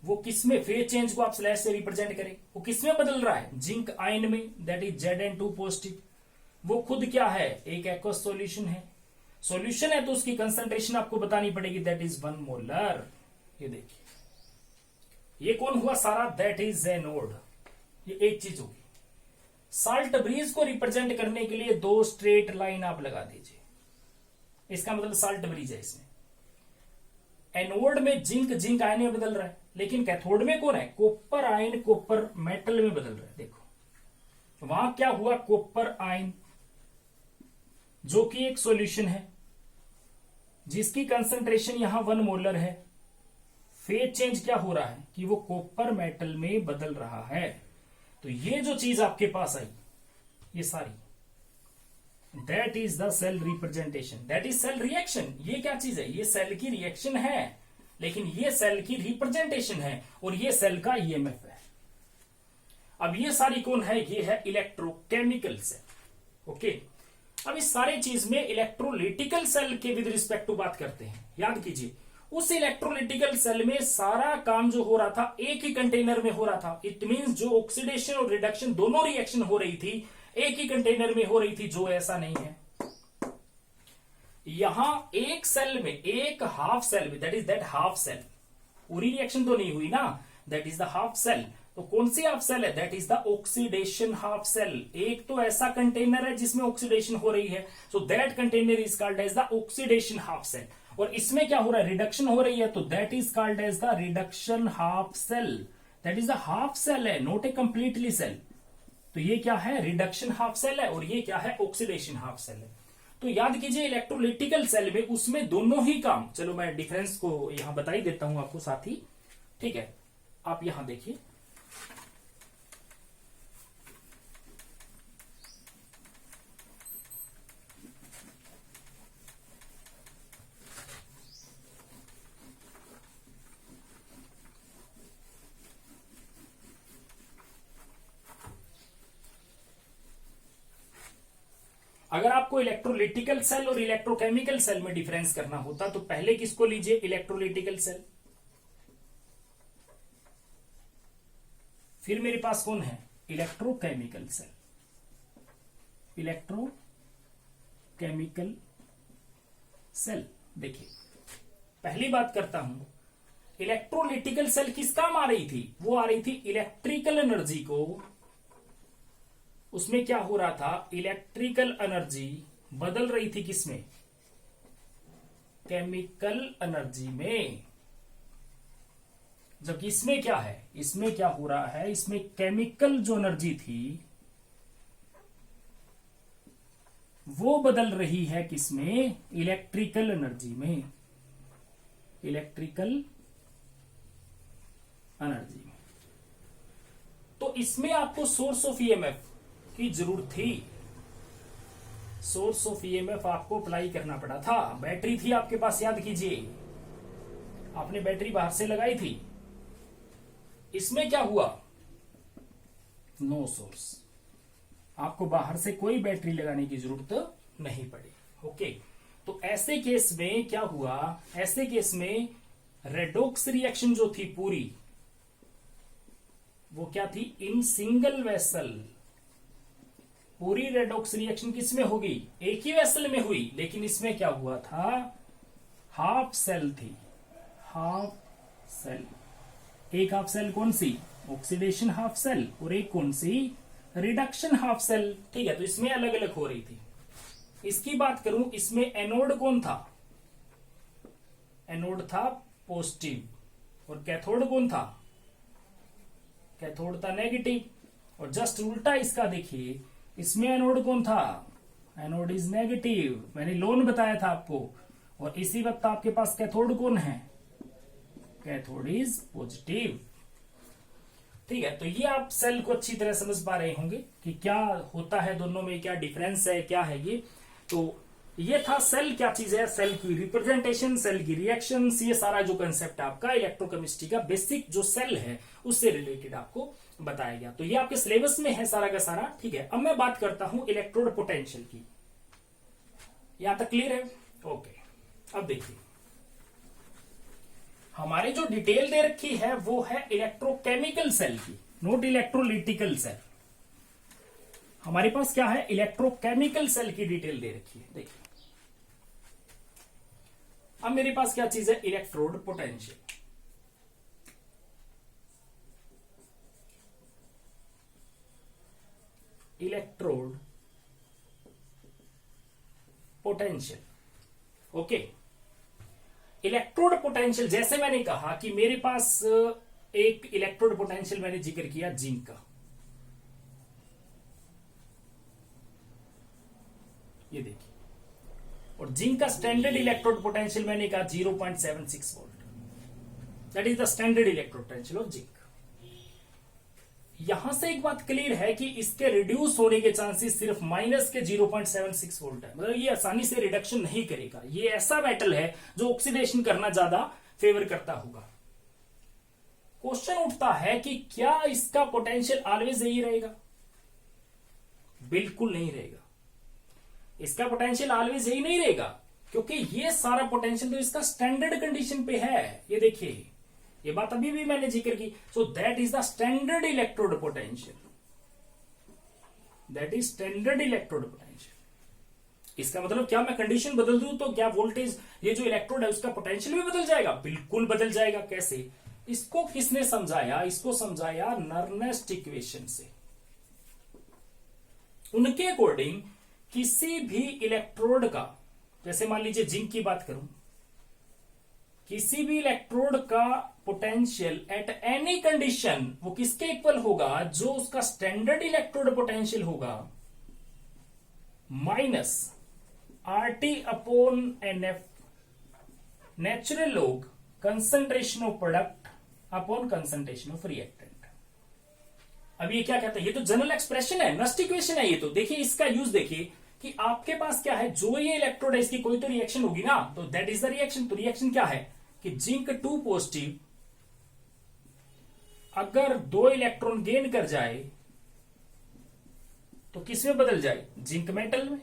वो किसमें phase change को आप स्लैश से रिप्रेजेंट करें, वो किसमें बदल रहा है, जिंक आयन में, दैट इज Zn2 पॉजिटिव। वो खुद क्या है, एक एक्वस सॉल्यूशन है। सॉल्यूशन है तो उसकी कंसंट्रेशन आपको बतानी पड़ेगी, दैट इज 1 मोलर। ये देखिए ये कौन हुआ सारा, दैट इज एनोड। ये एक चीज होगी। साल्ट ब्रीज को रिप्रेजेंट करने के लिए 2 स्ट्रेट लाइन आप लगा दीजिए, इसका मतलब साल्ट ब्रीज है। इसमें एनोड में जिंक जिंक आयन में बदल रहा है, लेकिन कैथोड में कौन है, कॉपर आयन कॉपर मेटल में बदल रहा है। देखो वहां क्या हुआ, कॉपर आयन जो कि एक सॉल्यूशन है जिसकी कंसंट्रेशन यहां 1 मोलर है, फेज चेंज क्या हो रहा है कि वो कॉपर मेटल में बदल रहा है। तो ये जो चीज आपके पास आई ये सारी, that is the cell representation, that is cell reaction. ये क्या चीज है, ये सेल की रिएक्शन है, लेकिन ये सेल की रिप्रेजेंटेशन है और ये सेल का ईएमएफ है। अब ये सारी कौन है, ये है इलेक्ट्रोकेमिकल सेल। ओके, अब इस सारे चीज में इलेक्ट्रोलिटिकल सेल के विद रिस्पेक्ट टू बात करते हैं। याद कीजिए उस इलेक्ट्रोलिटिकल सेल में सारा काम जो हो रहा था एक ही कंटेनर में हो रहा था। इट मींस जो ऑक्सीडेशन और रिडक्शन दोनों रिएक्शन हो रही थी एक ही कंटेनर में हो रही थी, जो ऐसा नहीं है। यहां एक सेल में, एक हाफ सेल में, that is that half cell, पूरी रिएक्शन तो नहीं हुई ना, that is the half cell. तो कौन सी हाफ सेल है, that is the oxidation half cell. एक तो ऐसा कंटेनर है जिसमें ऑक्सीडेशन हो रही है, so that container is called as the oxidation half cell. और इसमें क्या हो रहा है, रिडक्शन हो रही है, तो that is called as the reduction half cell. That is the half cell है, नॉट ए कंप्लीटली सेल। तो ये क्या है, रिडक्शन हाफ सेल है, और ये क्या है, ऑक्सीडेशन हाफ सेल है। तो याद कीजिए इलेक्ट्रोलिटिकल सेल में उसमें दोनों ही काम, चलो मैं डिफरेंस को यहां बता ही देता हूं आपको साथ ही, ठीक है। आप यहां देखिए अगर आपको इलेक्ट्रोलिटिकल सेल और इलेक्ट्रोकेमिकल सेल में डिफरेंस करना होता तो पहले किसको लीजिए, इलेक्ट्रोलिटिकल सेल। फिर मेरे पास कौन है, इलेक्ट्रोकेमिकल सेल। इलेक्ट्रोकेमिकल सेल देखिए पहली बात करता हूं, इलेक्ट्रोलिटिकल सेल किस काम आ रही थी, वो आ रही थी इलेक्ट्रिकल एनर्जी को, उसमें क्या हो रहा था, इलेक्ट्रिकल एनर्जी बदल रही थी किसमें, केमिकल एनर्जी में। जबकि इसमें क्या है, इसमें क्या हो रहा है, इसमें केमिकल जो एनर्जी थी वो बदल रही है किसमें, इलेक्ट्रिकल एनर्जी में, इलेक्ट्रिकल एनर्जी में। तो इसमें आपको सोर्स ऑफ ईएमएफ की जरूरत थी, सोर्स ऑफ ईएमएफ आपको अप्लाई करना पड़ा था। बैटरी थी आपके पास, याद कीजिए आपने बैटरी बाहर से लगाई थी। इसमें क्या हुआ, नो सोर्स, आपको बाहर से कोई बैटरी लगाने की जरूरत नहीं पड़ी। ओके, तो ऐसे केस में क्या हुआ, ऐसे केस में रेडॉक्स रिएक्शन जो थी पूरी वो क्या थी, इन सिंगल वेसल। पूरी रेडॉक्स रिएक्शन किसमें होगी, एक ही वेसल में हुई, लेकिन इसमें क्या हुआ था, हाफ सेल थी, हाफ सेल। एक हाफ सेल कौन सी, ऑक्सीडेशन हाफ सेल, और एक कौन सी, रिडक्शन हाफ सेल। ठीक है, तो इसमें अलग अलग हो रही थी। इसकी बात करूं, इसमें एनोड कौन था, एनोड था पॉजिटिव, और कैथोड कौन था, कैथोड था नेगेटिव। और जस्ट उल्टा इसका देखिए, इसमें एनोड कौन था, एनोड इज नेगेटिव, मैंने लोन बताया था आपको। और इसी वक्त आपके पास कैथोड कौन है, कैथोड इज पॉजिटिव। ठीक है, तो ये आप सेल को अच्छी तरह समझ पा रहे होंगे कि क्या होता है दोनों में, क्या डिफरेंस है, क्या है ये। तो ये था सेल क्या चीज है, सेल की रिप्रेजेंटेशन, सेल की रिएक्शंस, ये सारा जो कंसेप्ट आपका इलेक्ट्रोकेमिस्ट्री का बेसिक जो सेल है उससे रिलेटेड आपको बताया गया। तो ये आपके सिलेबस में है सारा का सारा। ठीक है, अब मैं बात करता हूं इलेक्ट्रोड पोटेंशियल की। यहां तक क्लियर है, ओके। अब देखिए हमारी जो डिटेल दे रखी है वो है इलेक्ट्रोकेमिकल सेल की, नॉट इलेक्ट्रोलिटिकल सेल। हमारे पास क्या है, इलेक्ट्रोकेमिकल सेल की डिटेल दे रखी है। देखिए अब मेरे पास क्या चीज है, electrode potential. Electrode potential. Okay, electrode potential, जैसे मैंने कहा कि मेरे पास एक इलेक्ट्रोड पोटेंशियल मैंने जिक्र किया जिंक का, ये देखिए, और जिंक का स्टैंडर्ड इलेक्ट्रोड पोटेंशियल मैंने कहा 0.76 volt, that is the standard electrode potential of zinc. यहां से एक बात क्लियर है कि इसके रिड्यूस होने के चांसेस सिर्फ माइनस के 0.76 वोल्ट है, मतलब ये आसानी से रिडक्शन नहीं करेगा। ये ऐसा मेटल है जो ऑक्सीडेशन करना ज्यादा फेवर करता होगा। क्वेश्चन उठता है कि क्या इसका पोटेंशियल ऑलवेज यही रहेगा? बिल्कुल नहीं रहेगा, इसका पोटेंशियल ऑलवेज यही नहीं रहेगा, क्योंकि ये सारा पोटेंशियल तो इसका स्टैंडर्ड कंडीशन पे है। ये देखिए, ये बात अभी भी मैंने जिक्र की। So that is the standard electrode potential, that is standard electrode potential. इसका मतलब क्या मैं कंडीशन बदल दूं तो क्या वोल्टेज, ये जो इलेक्ट्रोड है उसका पोटेंशियल भी बदल जाएगा? बिल्कुल बदल जाएगा। कैसे? इसको किसने समझाया? इसको समझाया नर्नेस्ट इक्वेशन से। उनके अकॉर्डिंग किसी भी इलेक्ट्रोड का, जैसे मान लीजिए जिंक की बात करूं, किसी भी इलेक्ट्रोड का पोटेंशियल एट एनी कंडीशन वो किसके इक्वल होगा? जो उसका स्टैंडर्ड इलेक्ट्रोड पोटेंशियल होगा minus RT upon NF, natural log concentration of product upon concentration of reactant. अब ये क्या कहता है? ये तो जनरल एक्सप्रेशन है, नस्ट इक्वेशन है ये तो। देखिए इसका यूज देखिए कि आपके पास क्या है, जो ये इलेक्ट्रोड है इसकी कोई तो रिएक्शन होगी ना, तो दैट इज द रिएक्शन। तो रिएक्शन क्या है कि जिंक 2 पॉजिटिव अगर 2 इलेक्ट्रॉन गेन कर जाए तो किस में बदल जाए? जिंक मेटल में।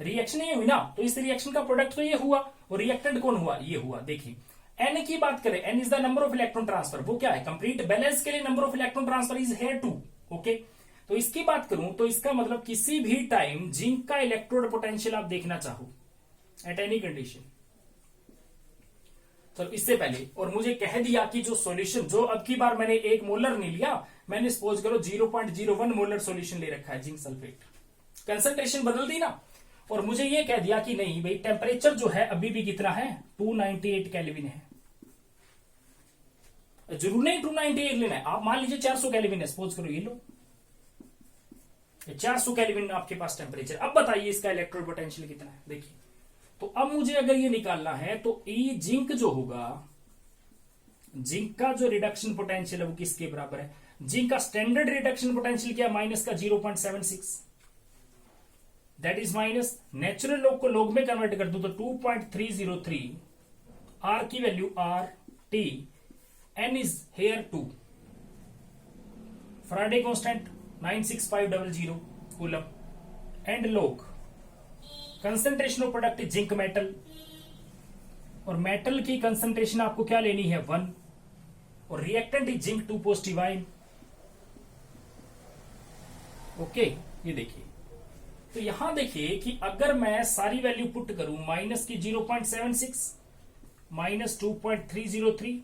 रिएक्शन ये हुई ना, तो इस रिएक्शन का प्रोडक्ट तो ये हुआ, और रिएक्टेंट कौन हुआ? ये हुआ। देखिए एन की बात करें, N is the number of electron transfer. वो क्या है? कंप्लीट बैलेंस के लिए number of electron transfer is here 2। Okay, तो इसकी बात करूं तो इसका मतलब किसी भी टाइम जिंक का इलेक्ट्रोड पोटेंशियल आप देखना चाहो एट एनी कंडीशन, तो इससे पहले और मुझे कह दिया कि जो सॉल्यूशन, जो अब की बार मैंने 1 मोलर नहीं लिया, मैंने सपोज करो 0.01 मोलर सॉल्यूशन ले रखा है जिंक सल्फेट, कंसंट्रेशन बदल दी ना, और मुझे ये कह दिया कि नहीं भाई टेम्परेचर जो है अभी भी कितना है, 298 केल्विन है। जरूर नहीं 298 लेना है, आप मान लीजिए 400 केल्विन है, सपोज करो ये लो 400 केल्विन आपके पास टेम्परेचर। अब बताइए इसका इलेक्ट्रोड पोटेंशियल कितना है? देखिए, तो अब मुझे अगर ये निकालना है तो ई जिंक जो होगा, जिंक का जो रिडक्शन पोटेंशियल है वो किसके बराबर है? जिंक का स्टैंडर्ड रिडक्शन पोटेंशियल क्या? माइनस का 0.76, that is minus natural log को लॉग में कन्वर्ट कर दो तो 2.303, आर की value R T, N is here 2, Faraday constant 96500 coulomb, and log concentration of product is zinc metal, और मेटल की कंसंट्रेशन आपको क्या लेनी है 1, और reactant is zinc 2 positive ion. Okay, ये देखिए, तो यहां देखिए कि अगर मैं सारी वैल्यू पुट करूं, माइनस की 0.76, माइनस 2.303,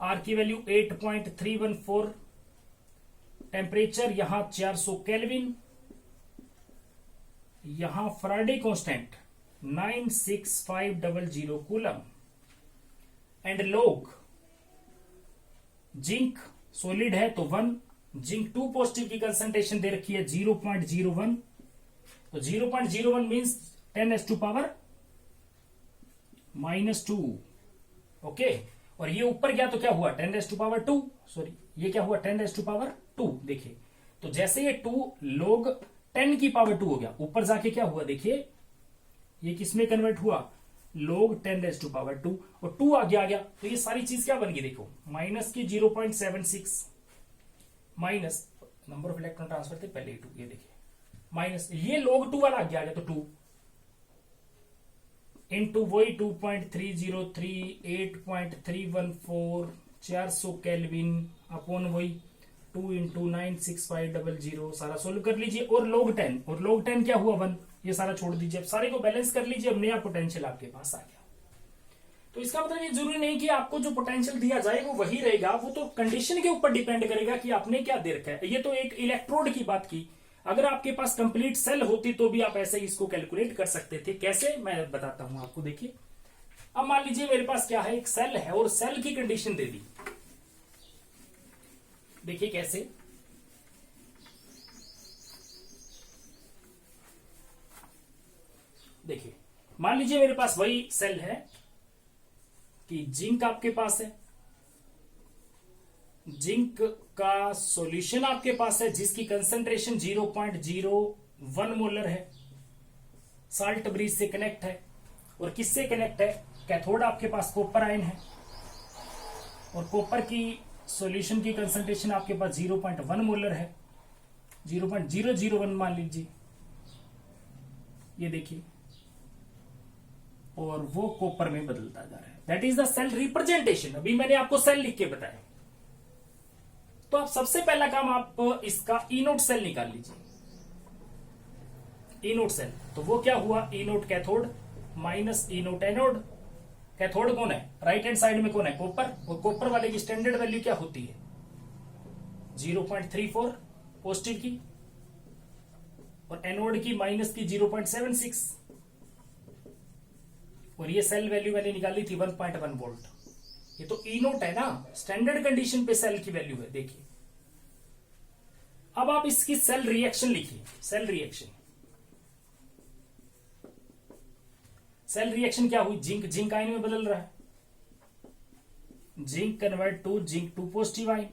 आर की वैल्यू 8.314, टेम्परेचर यहां 400 केल्विन, यहां Friday constant 96500 coulomb, and log zinc solid है तो 1, जिंक 2 पॉजिटिव की कंसंट्रेशन दे रखी है 0.01, तो 0.01 मीन्स 10⁻⁻²। ओके, और ये ऊपर गया तो क्या हुआ 10⁻², सॉरी ये क्या हुआ 10⁻²। देखिए, तो जैसे ये 2 log 10 की पावर 2 हो गया, ऊपर जाके क्या हुआ देखिए, ये किसमें कन्वर्ट हुआ? log 10⁻², और 2 आगे आ गया, तो ये सारी चीज क्या बन गई देखो, माइनस की 0.76 minus number of electron transfer थे पहले 2, ये देखिए माइनस, ये log 2 वाला आगे आ गया तो 2, इंटू वही 2.303 8.314 400 केल्विन अपॉन वही 2 इंटू 96500 सारा सोल्व कर लीजिए। और log 10 क्या हुआ 1, ये सारा छोड़ दीजिए। अब सारे को बैलेंस कर लीजिए, अब नया पोटेंशियल आपके पास आ गया। तो इसका मतलब ये जरूरी नहीं कि आपको जो पोटेंशियल दिया जाए वो वही रहेगा, वो तो कंडीशन के ऊपर डिपेंड करेगा कि आपने क्या दे रखा है। ये तो एक इलेक्ट्रोड की बात की, अगर आपके पास कंप्लीट सेल होती तो भी आप ऐसे ही इसको कैलकुलेट कर सकते थे। कैसे, मैं बताता हूं आपको। देखिए, अब मान लीजिए मेरे पास क्या है, एक सेल है और सेल की कंडीशन दे दी। देखिए कैसे, देखिए मान लीजिए मेरे पास वही सेल है कि जिंक आपके पास है, जिंक का सॉल्यूशन आपके पास है जिसकी कंसंट्रेशन 0.01 मोलर है, साल्ट ब्रिज से कनेक्ट है। और किससे कनेक्ट है, कैथोड आपके पास कॉपर आयन है और कॉपर की सॉल्यूशन की कंसंट्रेशन आपके पास 0.1 मोलर है, 0.001 मान लीजिए, ये देखिए, और वो कॉपर में बदलता जा रहा है। That is the cell representation. अभी मैंने आपको सेल लिख के बताया। तो आप सबसे पहला काम आप इसका ई नोट सेल निकाल लीजिए। ई नोट सेल, तो वो क्या हुआ, ई नोट कैथोड माइनस ई नोट एनोड। कैथोड कौन है, राइट हैंड साइड में कौन है, कॉपर, और कॉपर वाले की स्टैंडर्ड वैल्यू क्या होती है 0.34 पॉजिटिव की, और एनोड की माइनस की 0.76, और ये सेल वैल्यू मैंने निकाली थी 1.1 वोल्ट। ये तो ई नोट है ना, स्टैंडर्ड कंडीशन पे सेल की वैल्यू है। देखिए अब आप इसकी सेल रिएक्शन लिखिए। सेल रिएक्शन, सेल रिएक्शन क्या हुई, जिंक जिंक आयन में बदल रहा है, zinc convert to zinc 2 positive ion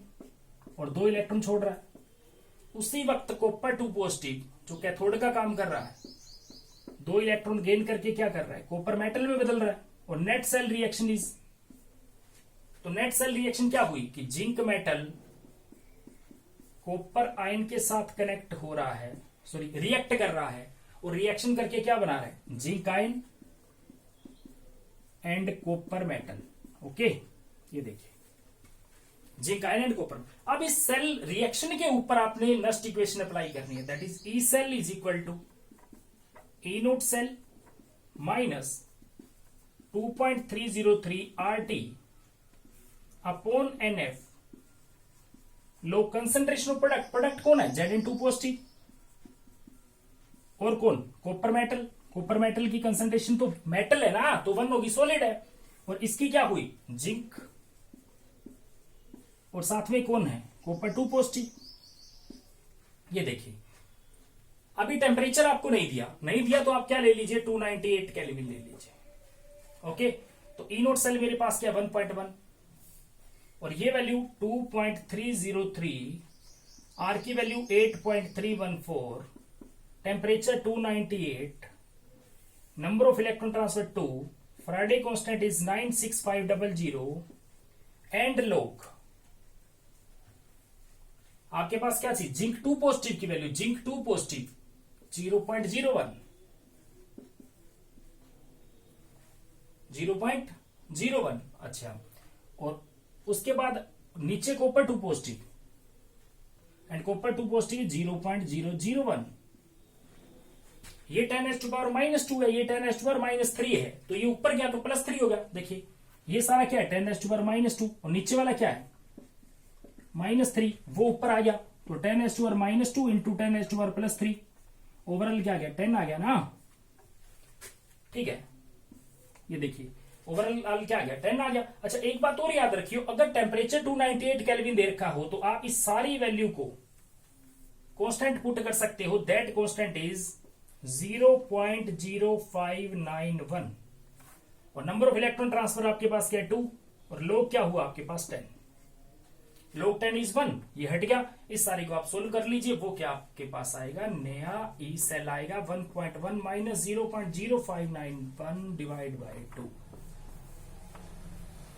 और 2 इलेक्ट्रॉन छोड़ रहा है। उसी वक्त कॉपर 2 पॉजिटिव जो कैथोड का काम कर रहा है 2 इलेक्ट्रॉन गेन करके क्या कर रहा है, कॉपर मेटल में बदल रहा है। और नेट सेल रिएक्शन इज, तो नेट सेल रिएक्शन क्या हुई कि जिंक मेटल कॉपर आयन के साथ कनेक्ट हो रहा है, सॉरी रिएक्ट कर रहा है, और रिएक्शन करके क्या बना रहा है, zinc ion and copper metal. Okay, ये देखिए जिंक आयन एंड कॉपर। अब इस सेल रिएक्शन के ऊपर आपने नस्ट इक्वेशन अप्लाई करनी है। That is E cell is equal to E naught cell minus 2.303 RT upon NF। Log concentration of product, product कौन है, Zn2 पॉजिटिव, और कौन, कॉपर मेटल। कॉपर मेटल की कंसंट्रेशन तो मेटल है ना, तो 1 होगी, सॉलिड है। और इसकी क्या हुई, जिंक, और साथ में कौन है, कॉपर 2 पॉजिटिव। ये देखिए अभी टेम्परेचर आपको नहीं दिया तो आप क्या ले लीजिए, 298 केल्विन ले लीजिए। ओके, तो ई नोट सेल मेरे पास क्या 1.1 और ये वैल्यू 2.303, आर की value 8.314, temperature 298, number of electron transfer 2, Faraday constant is 96500 and log आपके पास क्या थी, जिंक 2 पॉजिटिव की वैल्यू, जिंक 2 पॉजिटिव 0.01, 0.01। अच्छा, और उसके बाद नीचे copper 2 positive and copper 2 positive 0.001। ये 10⁻⁻2 है, ये 10⁻⁻3 है, तो ये ऊपर गया तो +3 हो गया। देखिए ये सारा क्या है 10⁻⁻2 और नीचे वाला क्या है -3, वो ऊपर आ गया तो 10⁻⁻2 इंटू 10⁻+3, ओवरऑल क्या आ गया 10 आ गया ना। ठीक है, ये देखिए ओवरऑल क्या आ गया 10 आ गया। अच्छा, एक बात और याद रखियो, अगर टेम्परेचर 298 केल्विन दे रखा हो तो आप इस सारी वैल्यू को कांस्टेंट पुट कर सकते हो। दैट कांस्टेंट इज 0.0591 और नंबर ऑफ इलेक्ट्रॉन ट्रांसफर आपके पास क्या है 2 और लोग क्या हुआ आपके पास 10, लोग 10 इज 1, ये हट गया। इस सारी को आप सोल्व कर लीजिए, वो क्या आपके पास आएगा, नया ई सेल आएगा 1.1 माइनस 0.0591 डिवाइड बाई 2।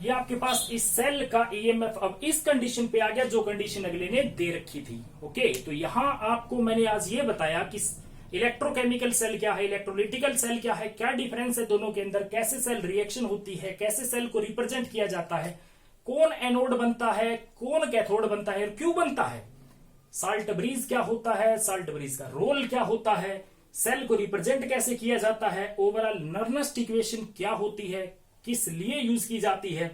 ये आपके पास इस सेल का ईएमएफ अब इस कंडीशन पे आ गया जो कंडीशन अगले ने दे रखी थी। ओके, तो यहां आपको मैंने आज ये बताया कि इलेक्ट्रोकेमिकल सेल क्या है, इलेक्ट्रोलिटिकल सेल क्या है, क्या डिफरेंस है दोनों के अंदर, कैसे सेल रिएक्शन होती है, कैसे सेल को रिप्रेजेंट किया जाता है, कौन एनोड बनता है, कौन कैथोड बनता है और क्यों बनता है, साल्ट ब्रीज क्या होता है, साल्ट ब्रीज का रोल क्या होता है, सेल को रिप्रेजेंट कैसे किया जाता है, ओवरऑल नर्नेस्ट इक्वेशन क्या होती है, किस लिए यूज की जाती है,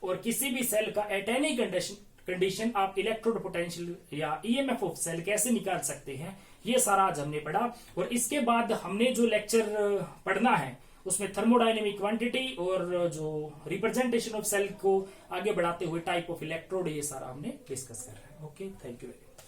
और किसी भी सेल का एट एनी कंडीशन आप इलेक्ट्रोड पोटेंशियल या ईएमएफ ऑफ सेल कैसे निकाल सकते हैं, ये सारा आज हमने पढ़ा। और इसके बाद हमने जो लेक्चर पढ़ना है उसमें थर्मोडायनेमिक क्वांटिटी और जो रिप्रेजेंटेशन ऑफ सेल को आगे बढ़ाते हुए टाइप ऑफ इलेक्ट्रोड, ये सारा हमने डिस्कस कर रहे हैं। Okay, thank you very much.